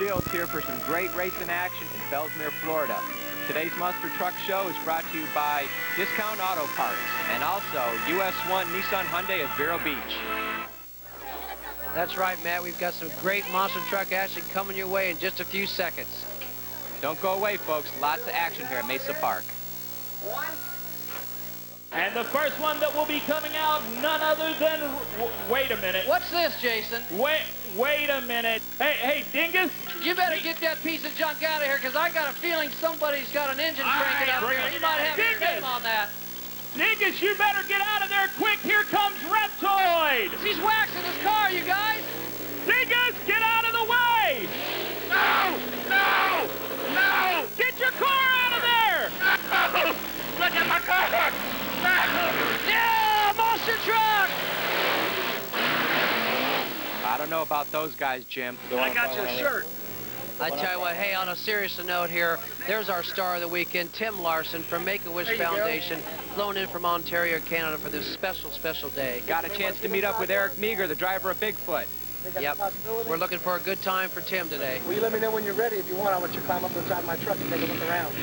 Shields here for some great racing action in Fellsmere, Florida. Today's Monster Truck Show is brought to you by Discount Auto Parts and also US 1 Nissan Hyundai of Vero Beach. That's right, Matt. We've got some great monster truck action coming your way in just a few seconds. Don't go away, folks. Lots of action here at Mesa Park. And the first one that will be coming out, none other than, wait a minute. What's this, Jason? Wait a minute. Hey, Dingus? You better get that piece of junk out of here, because I got a feeling somebody's got an engine cranking up here. He might have his name on that. Dingus, you better get out of there quick. Here comes Reptoid. He's waxing his car, you guys. Dingus, get out of the way. No! No! No! Get your car out of there. No! Look at my car! Yeah, monster truck! I don't know about those guys, Jim. I got your shirt. I tell you what, hey, on a serious note here, there's our star of the weekend, Tim Larson from Make-A-Wish Foundation, flown in from Ontario, Canada for this special day. Got a chance to meet up with Eric Meager, the driver of Bigfoot. Yep, we're looking for a good time for Tim today. Will you let me know when you're ready? If you want, I'll let you climb up inside my truck and take a look around.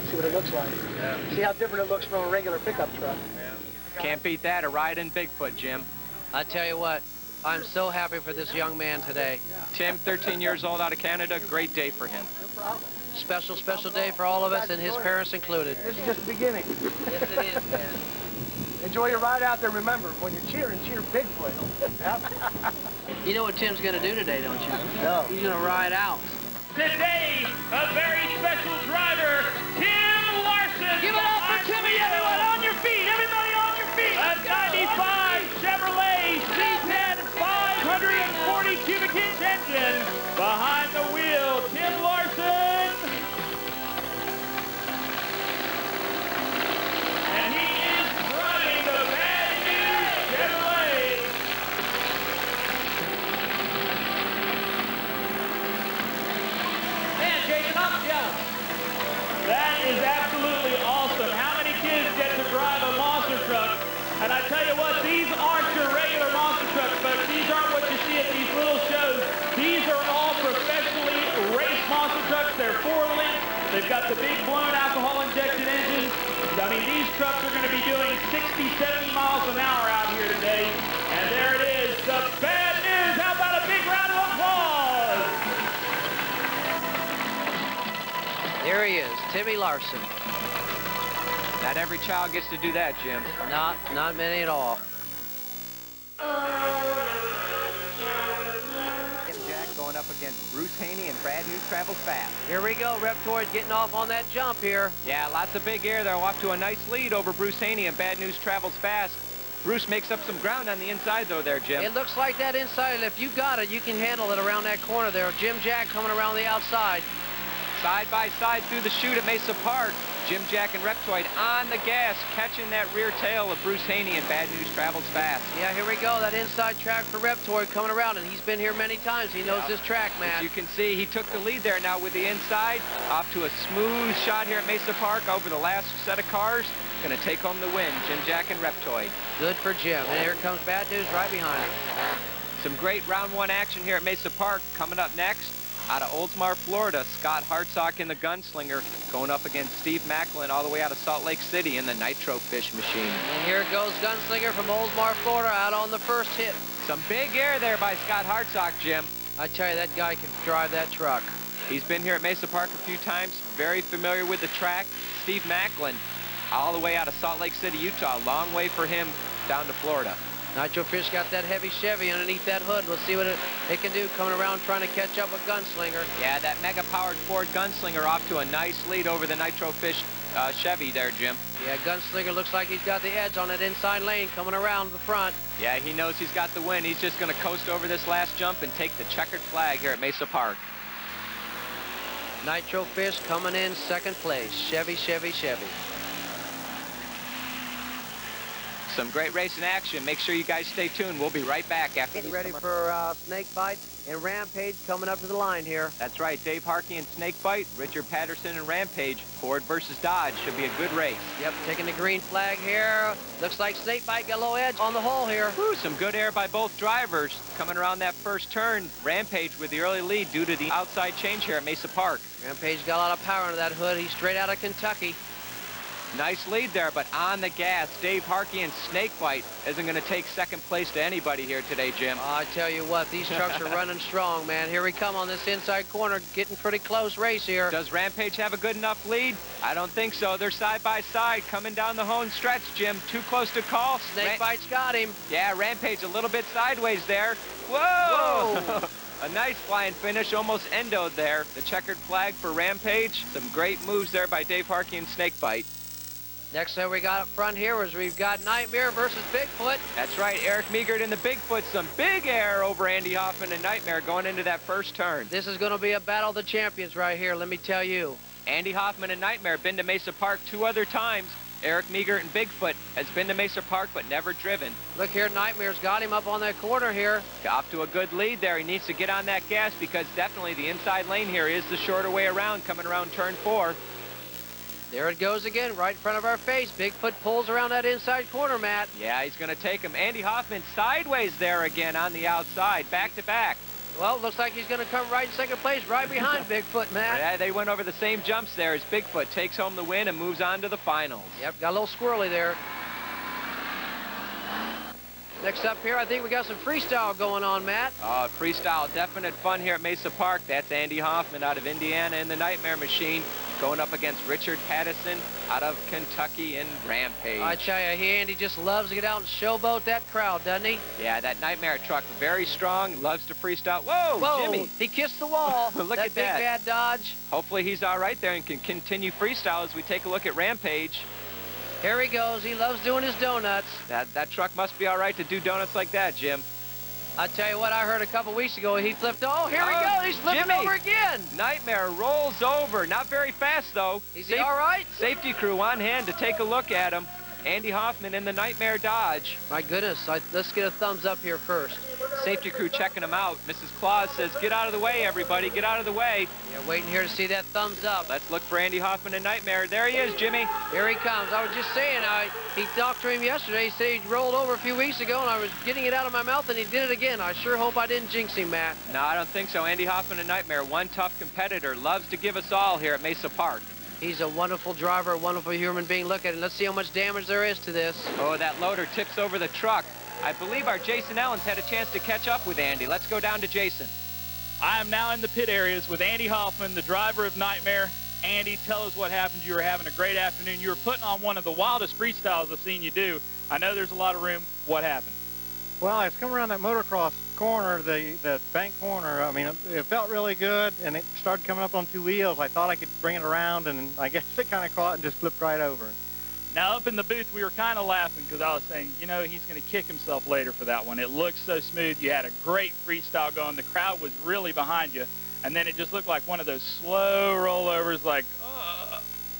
See what it looks like. Yeah. See how different it looks from a regular pickup truck. Yeah. Can't beat that, a ride in Bigfoot, Jim. I tell you what, I'm so happy for this young man today. Tim, 13 years old, out of Canada, great day for him. Special day for all of us, and his parents included. This is just the beginning. Yes, it is, man. Enjoy your ride out there. Remember, when you're cheering, cheer Bigfoot. Yep. You know what Tim's going to do today, don't you? No. He's going to ride out. Today, a very special driver, Tim Larson. Give it up for Timmy, everyone, on your feet. Everybody on your feet. A 95 Chevrolet C10 540 cubic inch engine. Behind the wheel, Tim Larson. And he is driving the Bad News Chevrolet. Man, Jason, up, yeah. That is absolutely awesome. How many kids get to drive a monster truck? And I tell you what, these aren't your regular monster trucks, folks. These aren't what you see at these little shows. These are all professionally raced monster trucks. They're 4-link. They've got the big blown alcohol-injected engines. I mean, these trucks are going to be doing 60, 70 miles an hour out here today. And there it is, the Bad News. How about a big round of applause? There he is, Timmy Larson. Not every child gets to do that, Jim. Not many at all. Jack going up against Bruce Haney and Bad News Travels Fast. Here we go, Reptoid getting off on that jump here. Yeah, lots of big air. They're off to a nice lead over Bruce Haney and Bad News Travels Fast. Bruce makes up some ground on the inside, though, there, Jim. It looks like that inside, and if you got it, you can handle it around that corner there. Jim Jack coming around the outside. Side by side through the chute at Mesa Park. Jim Jack and Reptoid on the gas, catching that rear tail of Bruce Haney and Bad News Travels Fast. Yeah, here we go. That inside track for Reptoid coming around, and he's been here many times. He knows this track, man. As you can see, he took the lead there now with the inside. Off to a smooth shot here at Mesa Park over the last set of cars. Going to take home the win, Jim Jack and Reptoid. Good for Jim. And here comes Bad News right behind him. Some great round one action here at Mesa Park. Coming up next, out of Oldsmar, Florida, Scott Hartsock in the Gunslinger going up against Steve Macklin all the way out of Salt Lake City in the Nitro Fish machine. And here goes Gunslinger from Oldsmar, Florida, out on the first hit. Some big air there by Scott Hartsock, Jim. I tell you, that guy can drive that truck. He's been here at Mesa Park a few times, very familiar with the track. Steve Macklin, all the way out of Salt Lake City, Utah, long way for him down to Florida. Nitro Fish got that heavy Chevy underneath that hood. We'll see what it can do coming around trying to catch up with Gunslinger. Yeah, that mega-powered Ford Gunslinger off to a nice lead over the Nitro Fish Chevy there, Jim. Yeah, Gunslinger looks like he's got the edge on that inside lane coming around the front. Yeah, he knows he's got the win. He's just going to coast over this last jump and take the checkered flag here at Mesa Park. Nitro Fish coming in second place. Chevy. Some great racing action. Make sure you guys stay tuned. We'll be right back after Getting these ready for Snakebite and Rampage coming up to the line here. That's right, Dave Harkey and Snakebite, Richard Patterson and Rampage. Ford versus Dodge should be a good race. Yep, taking the green flag here. Looks like Snakebite got a little edge on the hole here. Woo, some good air by both drivers. Coming around that first turn, Rampage with the early lead due to the outside change here at Mesa Park. Rampage got a lot of power into that hood. He's straight out of Kentucky. Nice lead there, but on the gas, Dave Harkey and Snakebite isn't going to take second place to anybody here today, Jim. I tell you what, these trucks are running strong, man. Here we come on this inside corner, getting pretty close race here. Does Rampage have a good enough lead? I don't think so. They're side by side, coming down the home stretch, Jim. Too close to call. Snakebite's got him. Yeah, Rampage a little bit sideways there. Whoa! Whoa. A nice flying finish, almost endoed there. The checkered flag for Rampage. Some great moves there by Dave Harkey and Snakebite. Next thing we got up front here is we've got Nightmare versus Bigfoot. That's right, Eric Meagert and the Bigfoot. Some big air over Andy Hoffman and Nightmare going into that first turn. This is going to be a battle of the champions right here, let me tell you. Andy Hoffman and Nightmare been to Mesa Park 2 other times. Eric Meagert and Bigfoot has been to Mesa Park but never driven. Look here, Nightmare's got him up on that corner here. Off to a good lead there. He needs to get on that gas because definitely the inside lane here is the shorter way around, coming around turn 4. There it goes again, right in front of our face. Bigfoot pulls around that inside corner, Matt. Yeah, he's going to take him. Andy Hoffman sideways there again on the outside, back to back. Well, looks like he's going to come right in second place, right behind Bigfoot, Matt. Yeah, they went over the same jumps there as Bigfoot takes home the win and moves on to the finals. Yep, got a little squirrely there. Next up here, I think we got some freestyle going on, Matt. Freestyle, definite fun here at Mesa Park. That's Andy Hoffman out of Indiana in the Nightmare Machine, going up against Richard Patterson out of Kentucky in Rampage. I tell you, Andy just loves to get out and showboat that crowd, doesn't he? Yeah, that Nightmare truck, very strong, loves to freestyle. Whoa, Whoa, Jimmy. he kissed the wall. Look that at that. big bad Dodge. Hopefully he's all right there and can continue freestyle as we take a look at Rampage. Here he goes. He loves doing his donuts. That truck must be all right to do donuts like that, Jim. I tell you what, I heard a couple weeks ago he flipped. Oh, here we go. He's flipping Jimmy. over again. Nightmare rolls over. Not very fast, though. Is he all right? Safety crew on hand to take a look at him. Andy Hoffman in the Nightmare Dodge. My goodness. Let's get a thumbs up here first. Safety crew checking him out. Mrs. Claus says, get out of the way, everybody. Get out of the way. Yeah, waiting here to see that thumbs up. Let's look for Andy Hoffman and Nightmare. There he is, Jimmy. Here he comes. I was just saying, he talked to him yesterday. He said he rolled over a few weeks ago, and I was getting it out of my mouth, and he did it again. I sure hope I didn't jinx him, Matt. No, I don't think so. Andy Hoffman and Nightmare, one tough competitor, loves to give us all here at Mesa Park. He's a wonderful driver, a wonderful human being. Look at it. Let's see how much damage there is to this. Oh, that loader tips over the truck. I believe our Jason Ellens had a chance to catch up with Andy. Let's go down to Jason. I am now in the pit areas with Andy Hoffman, the driver of Nightmare. Andy, tell us what happened. You were having a great afternoon. You were putting on one of the wildest freestyles I've seen you do. I know there's a lot of room. What happened? Well, I was coming around that motocross corner, the bank corner. I mean, it felt really good, and it started coming up on 2 wheels. I thought I could bring it around, and I guess it kind of caught and just flipped right over. Now, up in the booth, we were kind of laughing because I was saying, you know, he's going to kick himself later for that one. It looked so smooth. You had a great freestyle going. The crowd was really behind you, and then it just looked like one of those slow rollovers, like,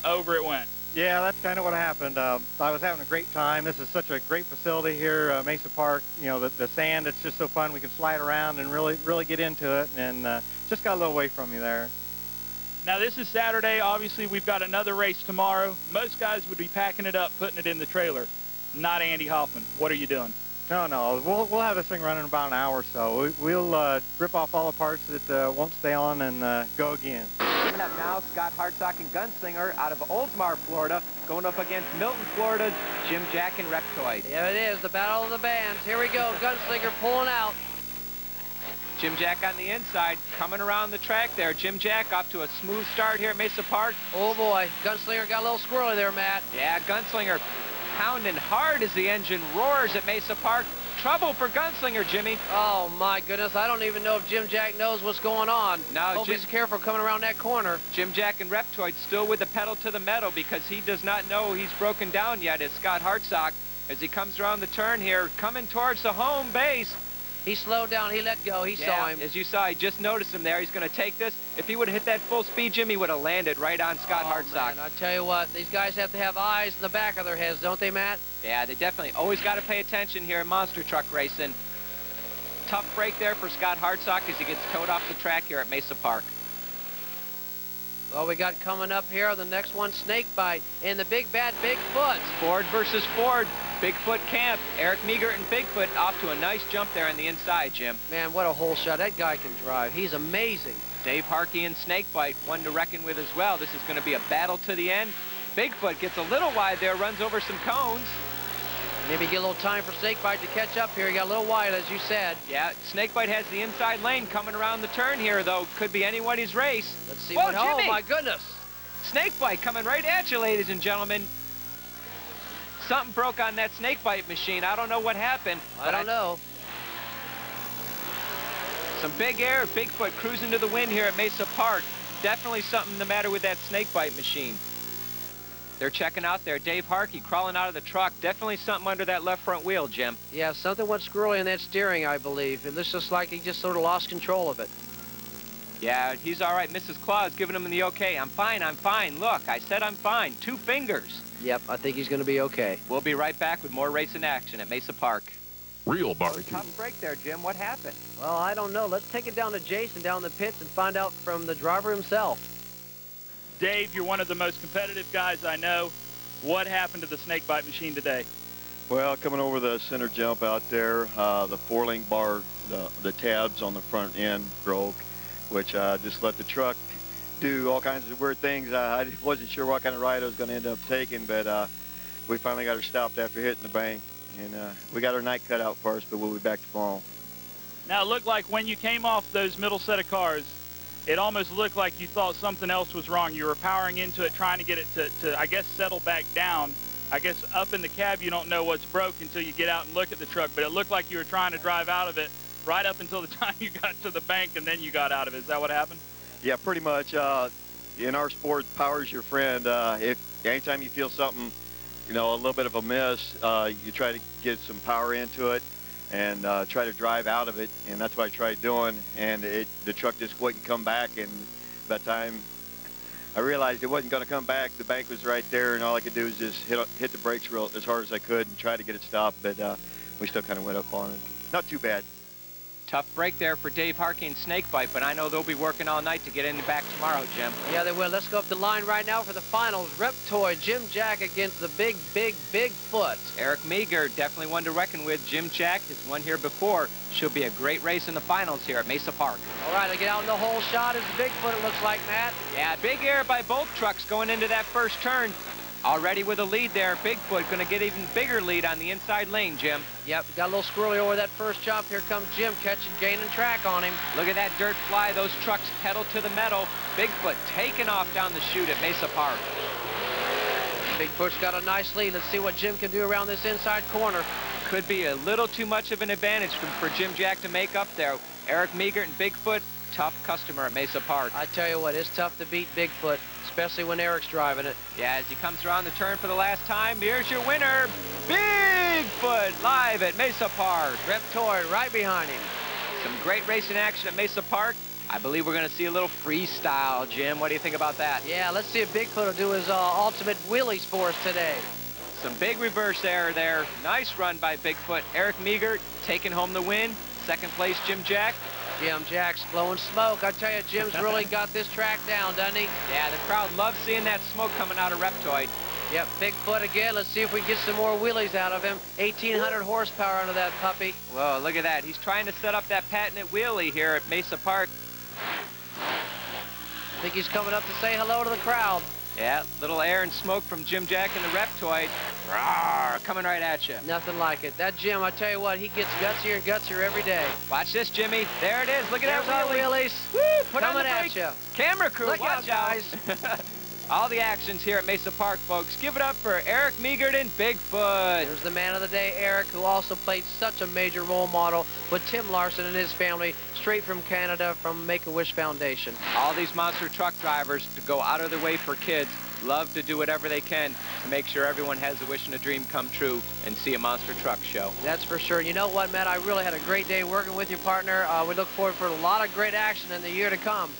over it went. Yeah, that's kind of what happened. I was having a great time. This is such a great facility here, Mesa Park. You know, the sand, it's just so fun. We can slide around and really get into it, and just got a little away from you there. Now, this is Saturday. Obviously, we've got another race tomorrow. Most guys would be packing it up, putting it in the trailer. Not Andy Hoffman. What are you doing? No, we'll have this thing running about an hour or so. We'll rip off all the parts that won't stay on and go again. Coming up now, Scott Hartsock and Gunslinger out of Oldsmar, Florida, going up against Milton, Florida's Jim Jack and Reptoid. Yeah, it is. The battle of the bands. Here we go. Gunslinger pulling out. Jim Jack on the inside, coming around the track there. Jim Jack off to a smooth start here at Mesa Park. Oh, boy. Gunslinger got a little squirrely there, Matt. Yeah, Gunslinger pounding hard as the engine roars at Mesa Park. Trouble for Gunslinger, Jimmy. Oh, my goodness. I don't even know if Jim Jack knows what's going on. No, Hope he's careful coming around that corner. Jim Jack and Reptoid still with the pedal to the metal because he does not know he's broken down yet as Scott Hartsock as he comes around the turn here, coming towards the home base. He slowed down. He let go. He saw him. As you saw, he just noticed him there. He's going to take this. If he would have hit that full speed, Jim, he would have landed right on Scott Hartsock. Man, I tell you what, these guys have to have eyes in the back of their heads, don't they, Matt? Yeah, they definitely always got to pay attention here in monster truck racing. Tough break there for Scott Hartsock as he gets towed off the track here at Mesa Park. Well, we got coming up here, the next one, Snakebite, and the big bad Bigfoot. Ford versus Ford. Bigfoot camp. Eric Meagert and Bigfoot off to a nice jump there on the inside, Jim. Man, what a hole shot. That guy can drive. He's amazing. Dave Harkey and Snakebite, one to reckon with as well. This is going to be a battle to the end. Bigfoot gets a little wide there, runs over some cones. Maybe get a little time for Snakebite to catch up here. He got a little wide, as you said. Yeah, Snakebite has the inside lane coming around the turn here, though. Could be anybody's race. Let's see Whoa, what... Oh, Jimmy! my goodness. Snakebite coming right at you, ladies and gentlemen. Something broke on that Snakebite machine. I don't know what happened. I don't know. Some big air. Bigfoot cruising to the wind here at Mesa Park. Definitely something the matter with that Snakebite machine. They're checking out there. Dave Harkey crawling out of the truck. Definitely something under that left front wheel, Jim. Yeah, something went squirrely in that steering, I believe. It looks just like he just sort of lost control of it. Yeah, he's all right. Mrs. Claus giving him the okay. I'm fine, I'm fine. Look, I said I'm fine. 2 fingers. Yep, I think he's going to be okay. We'll be right back with more racing action at Mesa Park. Real barbecue. Tough break there, Jim. What happened? Well, I don't know. Let's take it down to Jason down in the pits and find out from the driver himself. Dave, you're one of the most competitive guys I know. What happened to the Snakebite machine today? Well, coming over the center jump out there, the 4-link bar, the tabs on the front end broke, which just let the truck do all kinds of weird things. I wasn't sure what kind of ride I was going to end up taking, but we finally got her stopped after hitting the bank, and we got our night cut out for us, but we'll be back tomorrow. Now, it looked like when you came off those middle set of cars, it almost looked like you thought something else was wrong. You were powering into it, trying to get it to I guess, settle back down. I guess up in the cab, you don't know what's broke until you get out and look at the truck, but it looked like you were trying to drive out of it right up until the time you got to the bank, and then you got out of it. Is that what happened? Yeah, pretty much. In our sport, power's your friend. If anytime you feel something, you know, a little bit of a miss, you try to get some power into it and try to drive out of it, and that's what I tried doing, and the truck just wouldn't come back, and by the time I realized it wasn't going to come back, the bank was right there, and all I could do was just hit the brakes as hard as I could and try to get it stopped, but we still kind of went up on it. Not too bad. Tough break there for Dave Harkey and Snakebite, but I know they'll be working all night to get in and back tomorrow, Jim. Yeah, they will. Let's go up the line right now for the finals. Reptoid, Jim Jack against the big Bigfoot. Eric Meagert, definitely one to reckon with. Jim Jack has won here before. Should be a great race in the finals here at Mesa Park. All right, they get out in the whole shot is Bigfoot, it looks like, Matt. Yeah, big air by both trucks going into that first turn. Already with a lead there. Bigfoot going to get even bigger lead on the inside lane, Jim. Yep, got a little squirrely over that first jump. Here comes Jim gaining track on him. Look at that dirt fly. Those trucks pedal to the metal. Bigfoot taking off down the chute at Mesa Park. Bigfoot's got a nice lead. Let's see what Jim can do around this inside corner. Could be a little too much of an advantage for Jim Jack to make up there. Eric Meagert and Bigfoot, tough customer at Mesa Park. I tell you what, it's tough to beat Bigfoot, especially when Eric's driving it. Yeah, as he comes around the turn for the last time, here's your winner, Bigfoot, live at Mesa Park. Reptoid right behind him. Some great racing action at Mesa Park. I believe we're going to see a little freestyle, Jim. What do you think about that? Yeah, let's see if Bigfoot will do his ultimate wheelies for us today. Some big reverse air there. Nice run by Bigfoot. Eric Meagert taking home the win. Second place, Jim Jack. Jim Jack's blowing smoke. I tell you, Jim's really got this track down, doesn't he? Yeah, the crowd loves seeing that smoke coming out of Reptoid. Yep, Bigfoot again. Let's see if we can get some more wheelies out of him. 1,800 horsepower under that puppy. Whoa, look at that. He's trying to set up that patented wheelie here at Mesa Park. I think he's coming up to say hello to the crowd. Yeah, little air and smoke from Jim Jack and the Reptoid. Rawr, coming right at you. Nothing like it. That Jim, I tell you what, he gets gutsier and gutsier every day. Watch this, Jimmy. There it is. Look at There's that our wheelie. wheelies. Woo, put Coming on the at brakes. you. Camera crew, Look watch out, guys. All the actions here at Mesa Park, folks. Give it up for Eric Meagert and Bigfoot. There's the man of the day, Eric, who also played such a major role model with Tim Larson and his family, straight from Canada, from Make-A-Wish Foundation. All these monster truck drivers to go out of their way for kids, love to do whatever they can to make sure everyone has a wish and a dream come true and see a monster truck show. That's for sure. You know what, Matt? I really had a great day working with your partner. We look forward for a lot of great action in the year to come.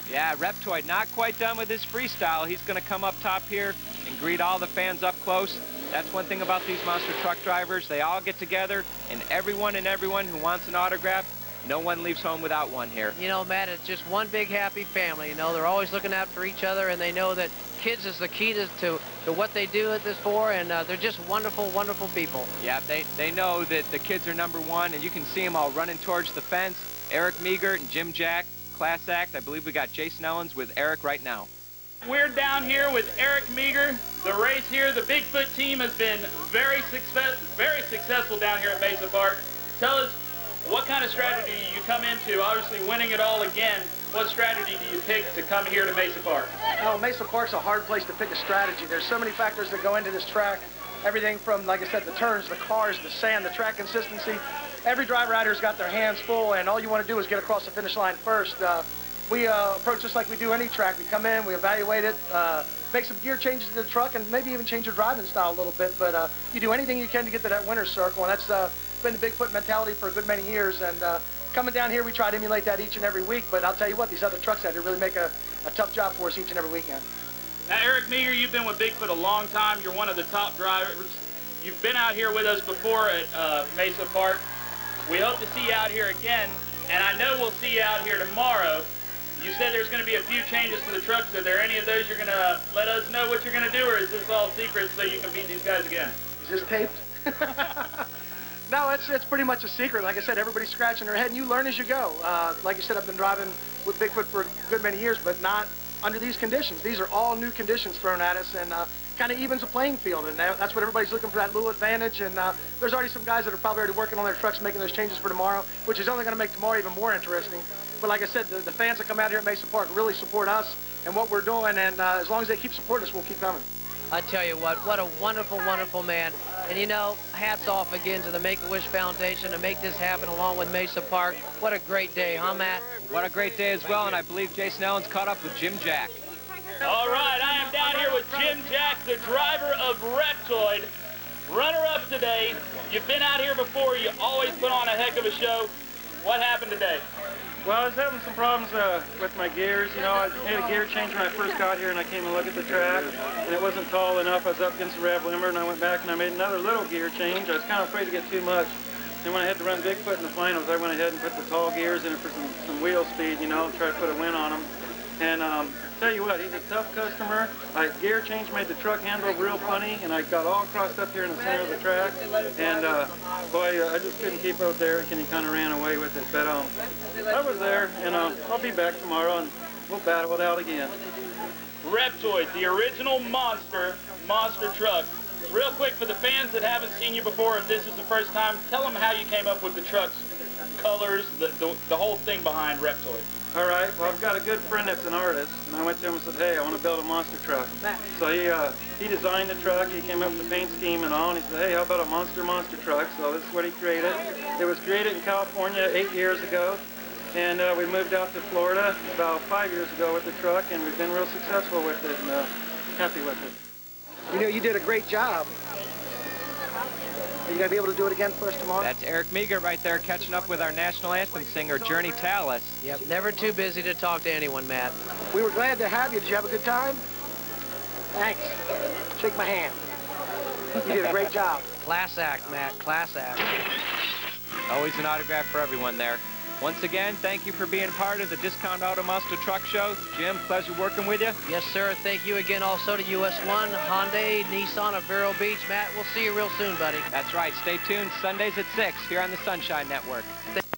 Yeah, Reptoid not quite done with his freestyle. He's going to come up top here and greet all the fans up close. That's one thing about these monster truck drivers. They all get together, and everyone who wants an autograph, no one leaves home without one here. You know, Matt, it's just one big happy family. You know, they're always looking out for each other, and they know that kids is the key to what they do this for, and they're just wonderful, wonderful people. Yeah, they know that the kids are #1, and you can see them all running towards the fence. Eric Meagert and Jim Jack, class act. I believe we got Jason Ellens with Eric right now. We're down here with Eric Meagert. The race here, the Bigfoot team has been very successful down here at Mesa Park. Tell us, what kind of strategy you come into, obviously winning it all again. What strategy do you pick to come here to Mesa Park? Oh, Mesa Park's a hard place to pick a strategy. There's so many factors that go into this track. Everything from, like I said, the turns, the cars, the sand, the track consistency. Every driver out here's got their hands full, and all you want to do is get across the finish line first. We approach this like we do any track. We come in, we evaluate it, make some gear changes to the truck, and maybe even change your driving style a little bit. But you do anything you can to get to that winner's circle, and that's been the Bigfoot mentality for a good many years. And coming down here, we try to emulate that each and every week. But I'll tell you what, these other trucks out here really make a tough job for us each and every weekend. Now, Eric Meagert, you've been with Bigfoot a long time. You're one of the top drivers. You've been out here with us before at Mesa Park. We hope to see you out here again, and I know we'll see you out here tomorrow. You said there's going to be a few changes to the trucks. Are there any of those you're going to let us know what you're going to do, or is this all secret so you can beat these guys again? Is this taped? No, it's pretty much a secret. Like I said, everybody's scratching their head, and you learn as you go. Like I said, I've been driving with Bigfoot for a good many years, but not under these conditions. These are all new conditions thrown at us, and kind of evens the playing field, and that's what everybody's looking for, that little advantage. And there's already some guys that are probably already working on their trucks, making those changes for tomorrow, which is only going to make tomorrow even more interesting. But like I said, the fans that come out here at Mesa Park really support us and what we're doing, and as long as they keep supporting us, we'll keep coming. I tell you what a wonderful, wonderful man. And you know, hats off again to the Make-A-Wish Foundation to make this happen along with Mesa Park. What a great day, huh, Matt? What a great day as well, and I believe Jason Ellens caught up with Jim Jack. All right, I am down here with Jim Jack, the driver of Reptoid, runner-up today. You've been out here before. You always put on a heck of a show. What happened today? Well, I was having some problems with my gears. You know, I made a gear change when I first got here, and I came to look at the track, and it wasn't tall enough. I was up against the rev limiter, and I went back and I made another little gear change. I was kind of afraid to get too much. Then when I had to run Bigfoot in the finals, I went ahead and put the tall gears in it for some wheel speed, you know, and try to put a win on them. And tell you what, he's a tough customer. I gear change made the truck handle real funny, and I got all crossed up here in the center of the track. And boy, I just couldn't keep up with Eric, and he kind of ran away with it. But I was there, and I'll be back tomorrow, and we'll battle it out again. Reptoid, the original monster truck. Real quick, for the fans that haven't seen you before, if this is the first time, tell them how you came up with the truck's colors, the whole thing behind Reptoid. All right, well, I've got a good friend that's an artist, and I went to him and said, hey, I want to build a monster truck. So he designed the truck, he came up with the paint scheme and all, and he said, hey, how about a monster truck? So this is what he created. It was created in California 8 years ago, and we moved out to Florida about 5 years ago with the truck, and we've been real successful with it and happy with it. You know, you did a great job. Are you going to be able to do it again for us tomorrow? That's Eric Meagert right there catching up with our national anthem singer, Journey Tallis. Yep, never too busy to talk to anyone, Matt. We were glad to have you. Did you have a good time? Thanks. Shake my hand. You did a great job. Class act, Matt, class act. Always an autograph for everyone there. Once again, thank you for being part of the Discount Auto Monster Truck Show. Jim, pleasure working with you. Yes, sir. Thank you again also to US 1, Hyundai, Nissan of Vero Beach. Matt, we'll see you real soon, buddy. That's right. Stay tuned Sundays at 6 here on the Sunshine Network.